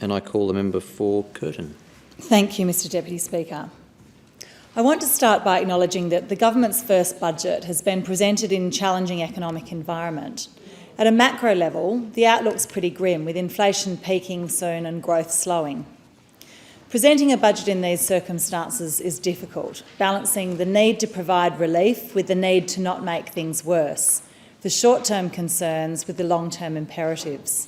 And I call the member for Curtin. Thank you, Mr Deputy Speaker. I want to start by acknowledging that the government's first budget has been presented in a challenging economic environment. At a macro level, the outlook's pretty grim, with inflation peaking soon and growth slowing. Presenting a budget in these circumstances is difficult, balancing the need to provide relief with the need to not make things worse, the short-term concerns with the long-term imperatives.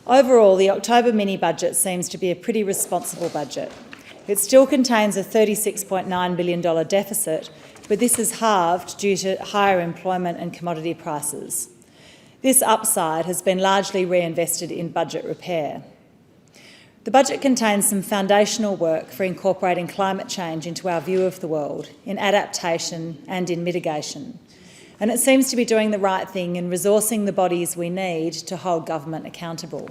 Overall, the October mini-budget seems to be a pretty responsible budget. It still contains a $36.9 billion deficit, but this is halved due to higher employment and commodity prices. This upside has been largely reinvested in budget repair. The budget contains some foundational work for incorporating climate change into our view of the world, in adaptation and in mitigation. And it seems to be doing the right thing in resourcing the bodies we need to hold government accountable.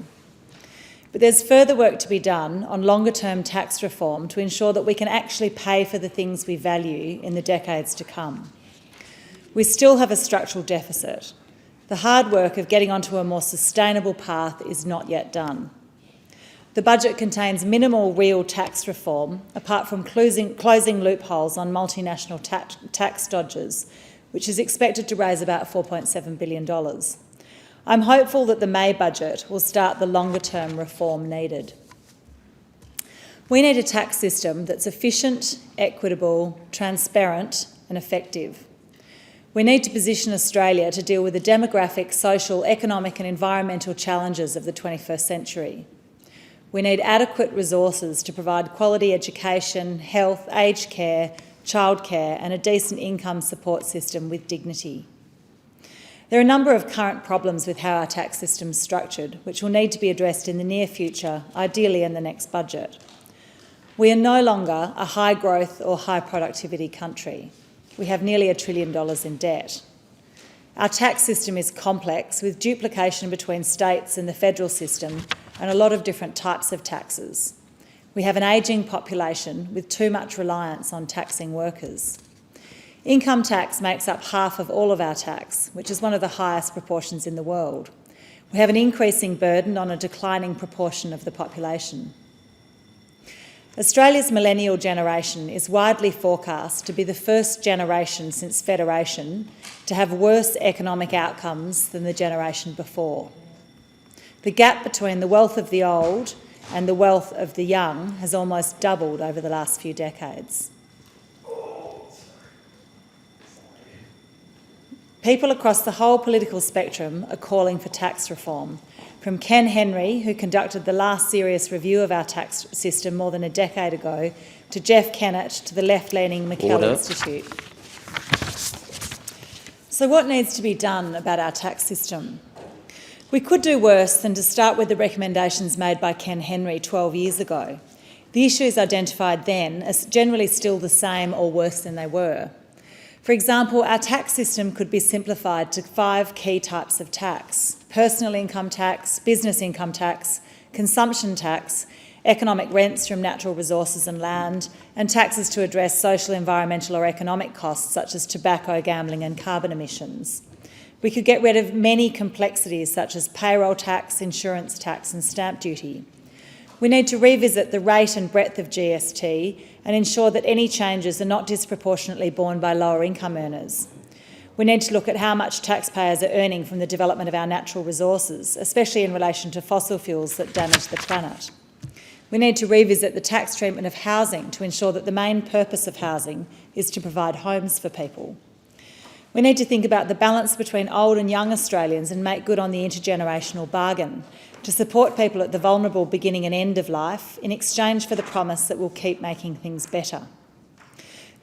But there's further work to be done on longer-term tax reform to ensure that we can actually pay for the things we value in the decades to come. We still have a structural deficit. The hard work of getting onto a more sustainable path is not yet done. The budget contains minimal real tax reform, apart from closing loopholes on multinational tax dodgers, which is expected to raise about $4.7 billion. I'm hopeful that the May budget will start the longer-term reform needed. We need a tax system that's efficient, equitable, transparent and effective. We need to position Australia to deal with the demographic, social, economic and environmental challenges of the 21st century. We need adequate resources to provide quality education, health, aged care, childcare and a decent income support system with dignity. There are a number of current problems with how our tax system is structured, which will need to be addressed in the near future, ideally in the next budget. We are no longer a high growth or high productivity country. We have nearly $1 trillion in debt. Our tax system is complex, with duplication between states and the federal system and a lot of different types of taxes. We have an ageing population with too much reliance on taxing workers. Income tax makes up half of all of our tax, which is one of the highest proportions in the world. We have an increasing burden on a declining proportion of the population. Australia's millennial generation is widely forecast to be the first generation since Federation to have worse economic outcomes than the generation before. The gap between the wealth of the old and the wealth of the young has almost doubled over the last few decades. People across the whole political spectrum are calling for tax reform, from Ken Henry, who conducted the last serious review of our tax system more than a decade ago, to Jeff Kennett, to the left-leaning McKell Institute. So what needs to be done about our tax system? We could do worse than to start with the recommendations made by Ken Henry 12 years ago. The issues identified then are generally still the same or worse than they were. For example, our tax system could be simplified to 5 key types of tax: personal income tax, business income tax, consumption tax, economic rents from natural resources and land, and taxes to address social, environmental or economic costs such as tobacco, gambling and carbon emissions. We could get rid of many complexities such as payroll tax, insurance tax and stamp duty. We need to revisit the rate and breadth of GST and ensure that any changes are not disproportionately borne by lower income earners. We need to look at how much taxpayers are earning from the development of our natural resources, especially in relation to fossil fuels that damage the planet. We need to revisit the tax treatment of housing to ensure that the main purpose of housing is to provide homes for people. We need to think about the balance between old and young Australians and make good on the intergenerational bargain to support people at the vulnerable beginning and end of life in exchange for the promise that we'll keep making things better.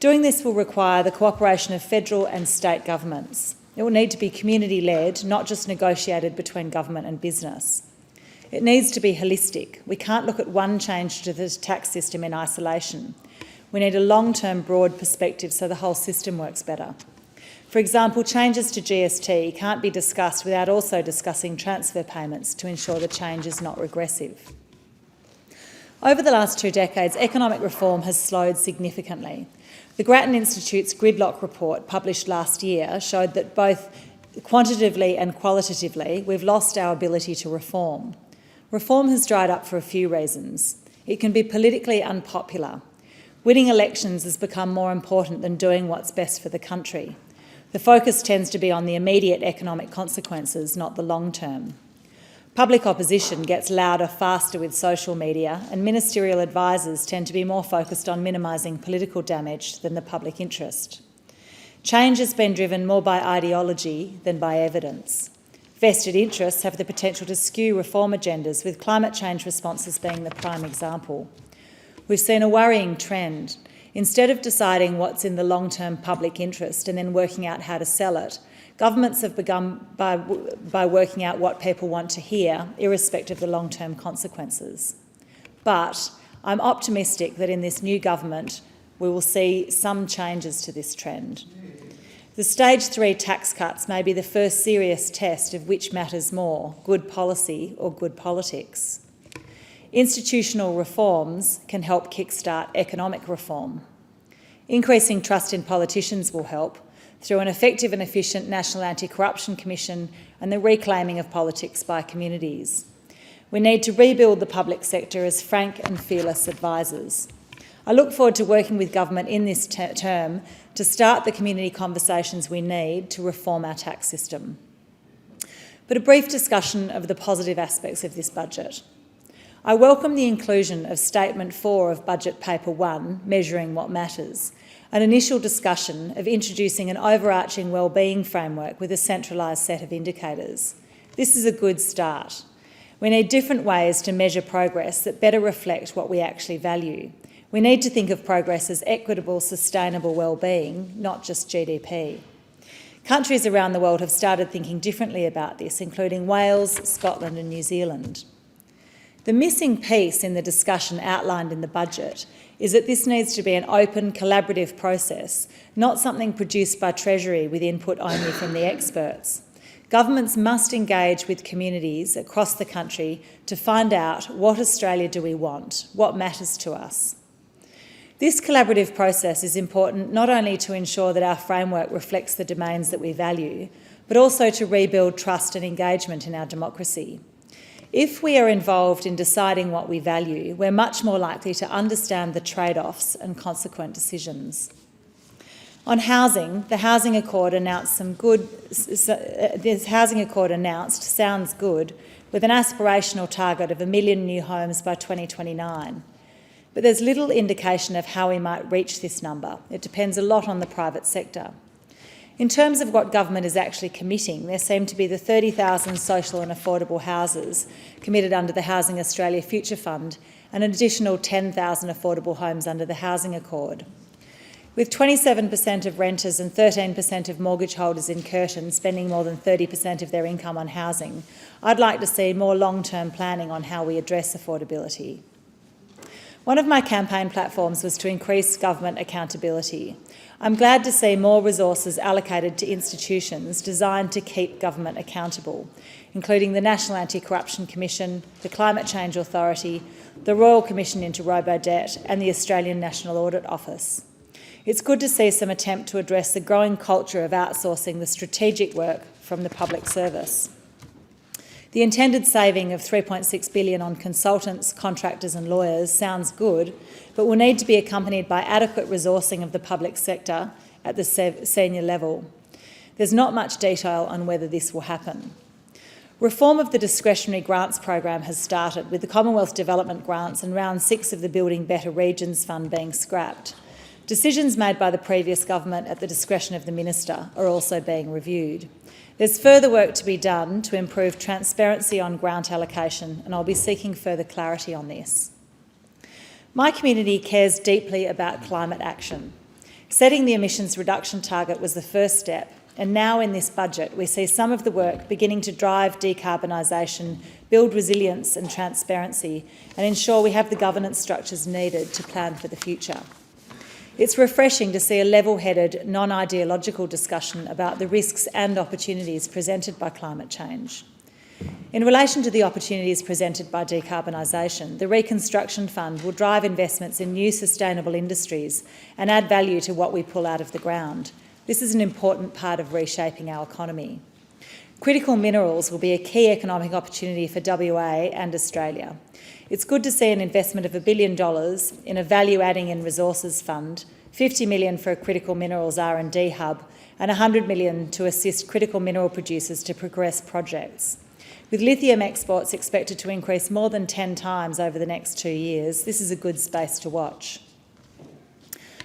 Doing this will require the cooperation of federal and state governments. It will need to be community-led, not just negotiated between government and business. It needs to be holistic. We can't look at one change to the tax system in isolation. We need a long-term, broad perspective so the whole system works better. For example, changes to GST can't be discussed without also discussing transfer payments to ensure the change is not regressive. Over the last 2 decades, economic reform has slowed significantly. The Grattan Institute's Gridlock report, published last year, showed that both quantitatively and qualitatively we've lost our ability to reform. Reform has dried up for a few reasons. It can be politically unpopular. Winning elections has become more important than doing what's best for the country. The focus tends to be on the immediate economic consequences, not the long term. Public opposition gets louder faster with social media, and ministerial advisors tend to be more focused on minimising political damage than the public interest. Change has been driven more by ideology than by evidence. Vested interests have the potential to skew reform agendas, with climate change responses being the prime example. We've seen a worrying trend. Instead of deciding what's in the long-term public interest and then working out how to sell it, governments have begun by working out what people want to hear, irrespective of the long-term consequences. But I'm optimistic that in this new government, we will see some changes to this trend. The Stage 3 tax cuts may be the first serious test of which matters more, good policy or good politics. Institutional reforms can help kickstart economic reform. Increasing trust in politicians will help through an effective and efficient National Anti-Corruption Commission and the reclaiming of politics by communities. We need to rebuild the public sector as frank and fearless advisors. I look forward to working with government in this term to start the community conversations we need to reform our tax system. But a brief discussion of the positive aspects of this budget. I welcome the inclusion of Statement 4 of Budget Paper 1, Measuring What Matters, an initial discussion of introducing an overarching wellbeing framework with a centralised set of indicators. This is a good start. We need different ways to measure progress that better reflect what we actually value. We need to think of progress as equitable, sustainable wellbeing, not just GDP. Countries around the world have started thinking differently about this, including Wales, Scotland and New Zealand. The missing piece in the discussion outlined in the budget is that this needs to be an open, collaborative process, not something produced by Treasury with input only from the experts. Governments must engage with communities across the country to find out what Australia do we want, what matters to us. This collaborative process is important not only to ensure that our framework reflects the domains that we value, but also to rebuild trust and engagement in our democracy. If we are involved in deciding what we value, we're much more likely to understand the trade-offs and consequent decisions. On housing, the Housing Accord announced sounds good, with an aspirational target of 1 million new homes by 2029. But there's little indication of how we might reach this number. It depends a lot on the private sector. In terms of what government is actually committing, there seem to be the 30,000 social and affordable houses committed under the Housing Australia Future Fund and an additional 10,000 affordable homes under the Housing Accord. With 27% of renters and 13% of mortgage holders in Curtin spending more than 30% of their income on housing, I'd like to see more long-term planning on how we address affordability. One of my campaign platforms was to increase government accountability. I'm glad to see more resources allocated to institutions designed to keep government accountable, including the National Anti-Corruption Commission, the Climate Change Authority, the Royal Commission into Robo-Debt and the Australian National Audit Office. It's good to see some attempt to address the growing culture of outsourcing the strategic work from the public service. The intended saving of $3.6 billion on consultants, contractors and lawyers sounds good, but will need to be accompanied by adequate resourcing of the public sector at the senior level. There's not much detail on whether this will happen. Reform of the discretionary grants program has started, with the Commonwealth Development Grants and round 6 of the Building Better Regions Fund being scrapped. Decisions made by the previous government at the discretion of the minister are also being reviewed. There's further work to be done to improve transparency on grant allocation, and I'll be seeking further clarity on this. My community cares deeply about climate action. Setting the emissions reduction target was the first step, and now in this budget we see some of the work beginning to drive decarbonisation, build resilience and transparency, and ensure we have the governance structures needed to plan for the future. It's refreshing to see a level-headed, non-ideological discussion about the risks and opportunities presented by climate change. In relation to the opportunities presented by decarbonisation, the Reconstruction Fund will drive investments in new sustainable industries and add value to what we pull out of the ground. This is an important part of reshaping our economy. Critical minerals will be a key economic opportunity for WA and Australia. It's good to see an investment of $1 billion in a value-adding and resources fund, $50 million for a critical minerals R&D hub, and $100 million to assist critical mineral producers to progress projects. With lithium exports expected to increase more than 10 times over the next 2 years, this is a good space to watch.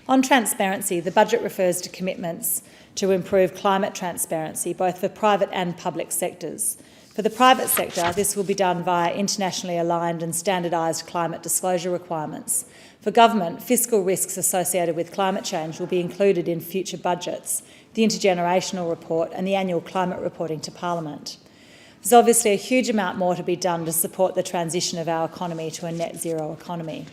On transparency, the budget refers to commitments to improve climate transparency, both for private and public sectors. For the private sector, this will be done via internationally aligned and standardised climate disclosure requirements. For government, fiscal risks associated with climate change will be included in future budgets, the intergenerational report and the annual climate reporting to Parliament. There's obviously a huge amount more to be done to support the transition of our economy to a net zero economy.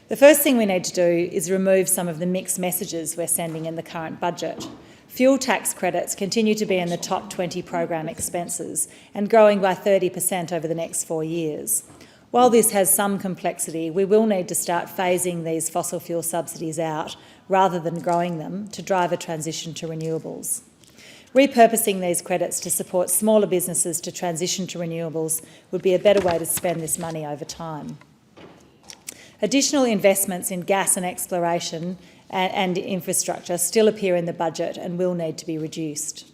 The first thing we need to do is remove some of the mixed messages we're sending in the current budget. Fuel tax credits continue to be in the top 20 program expenses and growing by 30% over the next 4 years. While this has some complexity, we will need to start phasing these fossil fuel subsidies out rather than growing them to drive a transition to renewables. Repurposing these credits to support smaller businesses to transition to renewables would be a better way to spend this money over time. Additional investments in gas and exploration and infrastructure still appear in the budget and will need to be reduced.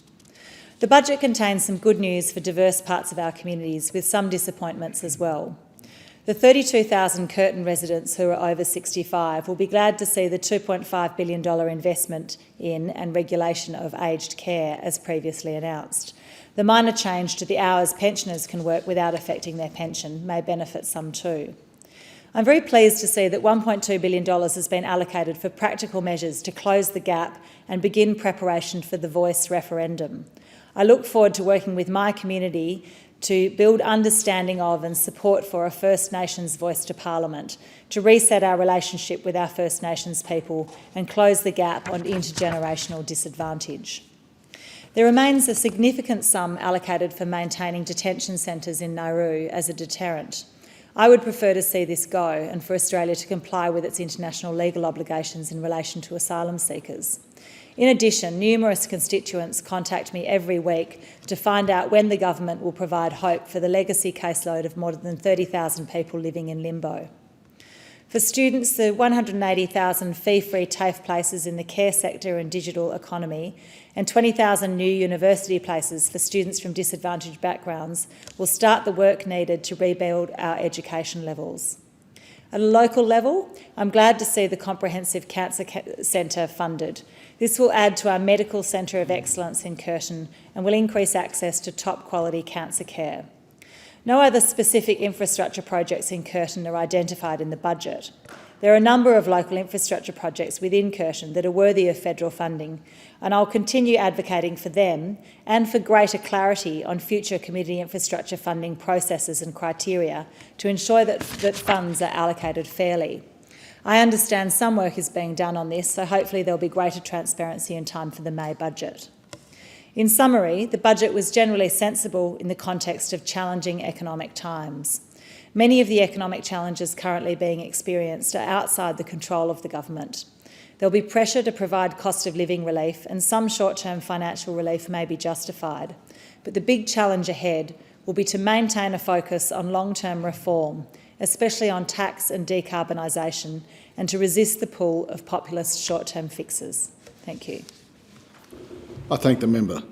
The budget contains some good news for diverse parts of our communities, with some disappointments as well. The 32,000 Curtin residents who are over 65 will be glad to see the $2.5 billion investment in and regulation of aged care, as previously announced. The minor change to the hours pensioners can work without affecting their pension may benefit some too. I'm very pleased to see that $1.2 billion has been allocated for practical measures to close the gap and begin preparation for the Voice referendum. I look forward to working with my community to build understanding of and support for a First Nations voice to Parliament, to reset our relationship with our First Nations people and close the gap on intergenerational disadvantage. There remains a significant sum allocated for maintaining detention centres in Nauru as a deterrent. I would prefer to see this go and for Australia to comply with its international legal obligations in relation to asylum seekers. In addition, numerous constituents contact me every week to find out when the government will provide hope for the legacy caseload of more than 30,000 people living in limbo. For students, the 180,000 fee-free TAFE places in the care sector and digital economy and 20,000 new university places for students from disadvantaged backgrounds will start the work needed to rebuild our education levels. At a local level, I'm glad to see the Comprehensive Cancer Centre funded. This will add to our Medical Centre of Excellence in Curtin and will increase access to top-quality cancer care. No other specific infrastructure projects in Curtin are identified in the budget. There are a number of local infrastructure projects within Curtin that are worthy of federal funding, and I'll continue advocating for them and for greater clarity on future community infrastructure funding processes and criteria to ensure that funds are allocated fairly. I understand some work is being done on this, so hopefully there'll be greater transparency in time for the May budget. In summary, the budget was generally sensible in the context of challenging economic times. Many of the economic challenges currently being experienced are outside the control of the government. There'll be pressure to provide cost of living relief, and some short-term financial relief may be justified. But the big challenge ahead will be to maintain a focus on long-term reform, especially on tax and decarbonisation, and to resist the pull of populist short-term fixes. Thank you. I thank the member.